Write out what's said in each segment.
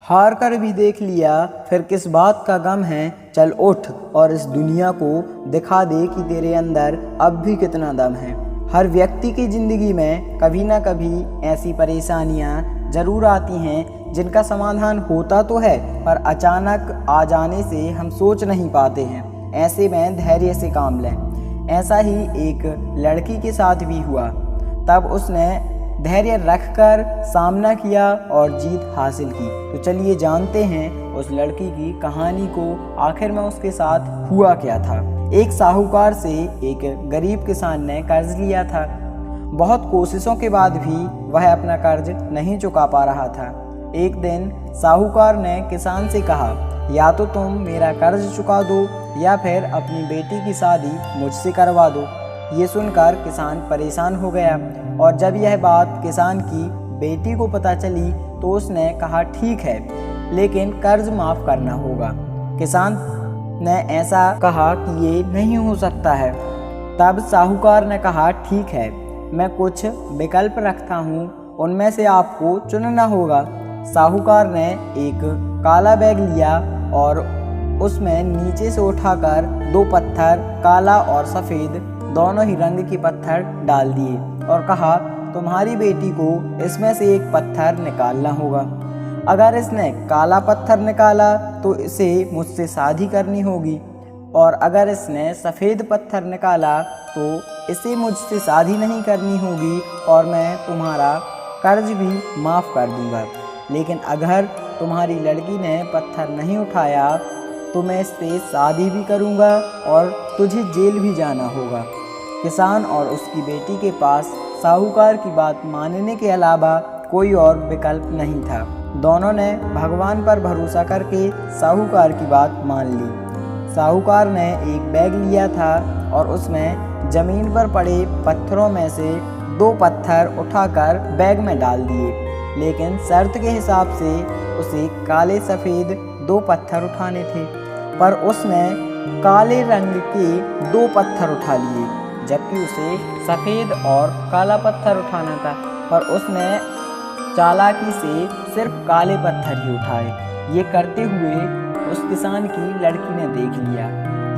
हार कर भी देख लिया, फिर किस बात का गम है। चल उठ और इस दुनिया को दिखा दे कि तेरे अंदर अब भी कितना दम है। हर व्यक्ति की ज़िंदगी में कभी ना कभी ऐसी परेशानियां ज़रूर आती हैं जिनका समाधान होता तो है, पर अचानक आ जाने से हम सोच नहीं पाते हैं। ऐसे में धैर्य से काम लें। ऐसा ही एक लड़की के साथ भी हुआ। तब उसने धैर्य रखकर सामना किया और जीत हासिल की। तो चलिए जानते हैं उस लड़की की कहानी को, आखिर में उसके साथ हुआ क्या था। एक साहूकार से एक गरीब किसान ने कर्ज लिया था। बहुत कोशिशों के बाद भी वह अपना कर्ज नहीं चुका पा रहा था। एक दिन साहूकार ने किसान से कहा, या तो तुम मेरा कर्ज चुका दो या फिर अपनी बेटी की शादी मुझसे करवा दो। ये सुनकर किसान परेशान हो गया और जब यह बात किसान की बेटी को पता चली तो उसने कहा, ठीक है, लेकिन कर्ज माफ़ करना होगा। किसान ने ऐसा कहा कि ये नहीं हो सकता है। तब साहूकार ने कहा, ठीक है, मैं कुछ विकल्प रखता हूँ, उनमें से आपको चुनना होगा। साहूकार ने एक काला बैग लिया और उसमें नीचे से उठाकर दो पत्थर, काला और सफ़ेद दोनों ही रंग के पत्थर डाल दिए और कहा, तुम्हारी बेटी को इसमें से एक पत्थर निकालना होगा। अगर इसने काला पत्थर निकाला तो इसे मुझसे शादी करनी होगी, और अगर इसने सफ़ेद पत्थर निकाला तो इसे मुझसे शादी नहीं करनी होगी और मैं तुम्हारा कर्ज भी माफ़ कर दूंगा। लेकिन अगर तुम्हारी लड़की ने पत्थर नहीं उठाया तो मैं इससे शादी भी करूंगा और तुझे जेल भी जाना होगा। किसान और उसकी बेटी के पास साहूकार की बात मानने के अलावा कोई और विकल्प नहीं था। दोनों ने भगवान पर भरोसा करके साहूकार की बात मान ली। साहूकार ने एक बैग लिया था और उसमें ज़मीन पर पड़े पत्थरों में से दो पत्थर उठाकर बैग में डाल दिए, लेकिन शर्त के हिसाब से उसे काले सफ़ेद दो पत्थर उठाने थे। पर उसने काले रंग के दो पत्थर उठा लिए, जबकि उसे सफ़ेद और काला पत्थर उठाना था। पर उसने चालाकी से सिर्फ काले पत्थर ही उठाए। ये करते हुए उस किसान की लड़की ने देख लिया।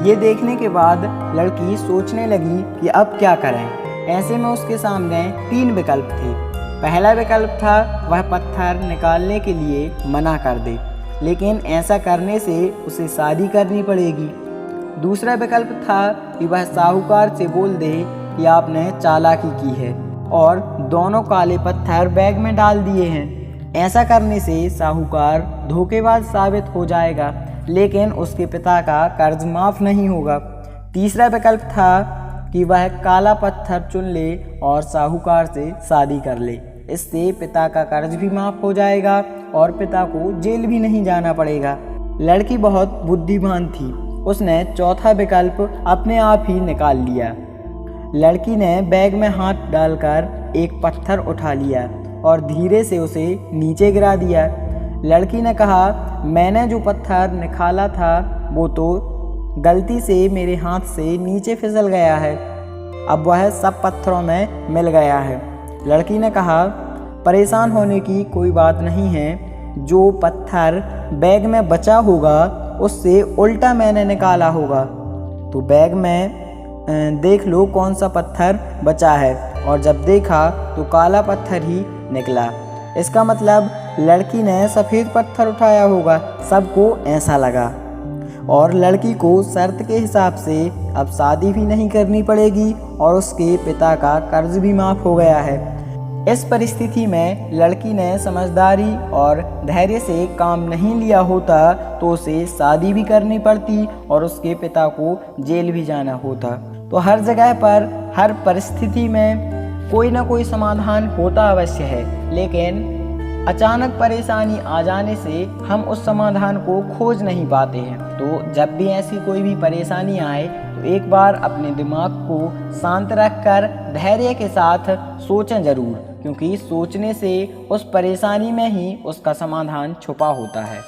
ये देखने के बाद लड़की सोचने लगी कि अब क्या करें। ऐसे में उसके सामने तीन विकल्प थे। पहला विकल्प था वह पत्थर निकालने के लिए मना कर दे, लेकिन ऐसा करने से उसे शादी करनी पड़ेगी। दूसरा विकल्प था कि वह साहूकार से बोल दे कि आपने चालाकी की है और दोनों काले पत्थर बैग में डाल दिए हैं। ऐसा करने से साहूकार धोखेबाज साबित हो जाएगा, लेकिन उसके पिता का कर्ज माफ़ नहीं होगा। तीसरा विकल्प था कि वह काला पत्थर चुन ले और साहूकार से शादी कर ले। इससे पिता का कर्ज भी माफ़ हो जाएगा और पिता को जेल भी नहीं जाना पड़ेगा। लड़की बहुत बुद्धिमान थी। उसने चौथा विकल्प अपने आप ही निकाल लिया। लड़की ने बैग में हाथ डालकर एक पत्थर उठा लिया और धीरे से उसे नीचे गिरा दिया। लड़की ने कहा, मैंने जो पत्थर निकाला था वो तो गलती से मेरे हाथ से नीचे फिसल गया है। अब वह सब पत्थरों में मिल गया है। लड़की ने कहा, परेशान होने की कोई बात नहीं है। जो पत्थर बैग में बचा होगा उससे उल्टा मैंने निकाला होगा। तो बैग में देख लो कौन सा पत्थर बचा है, और जब देखा तो काला पत्थर ही निकला। इसका मतलब लड़की ने सफ़ेद पत्थर उठाया होगा। सबको ऐसा लगा और लड़की को शर्त के हिसाब से अब शादी भी नहीं करनी पड़ेगी और उसके पिता का कर्ज भी माफ़ हो गया है। इस परिस्थिति में लड़की ने समझदारी और धैर्य से काम नहीं लिया होता तो उसे शादी भी करनी पड़ती और उसके पिता को जेल भी जाना होता। तो हर जगह पर हर परिस्थिति में कोई ना कोई समाधान होता अवश्य है, लेकिन अचानक परेशानी आ जाने से हम उस समाधान को खोज नहीं पाते हैं। तो जब भी ऐसी कोई भी परेशानी आए तो एक बार अपने दिमाग को शांत रखकर धैर्य के साथ सोचें ज़रूर, क्योंकि सोचने से उस परेशानी में ही उसका समाधान छुपा होता है।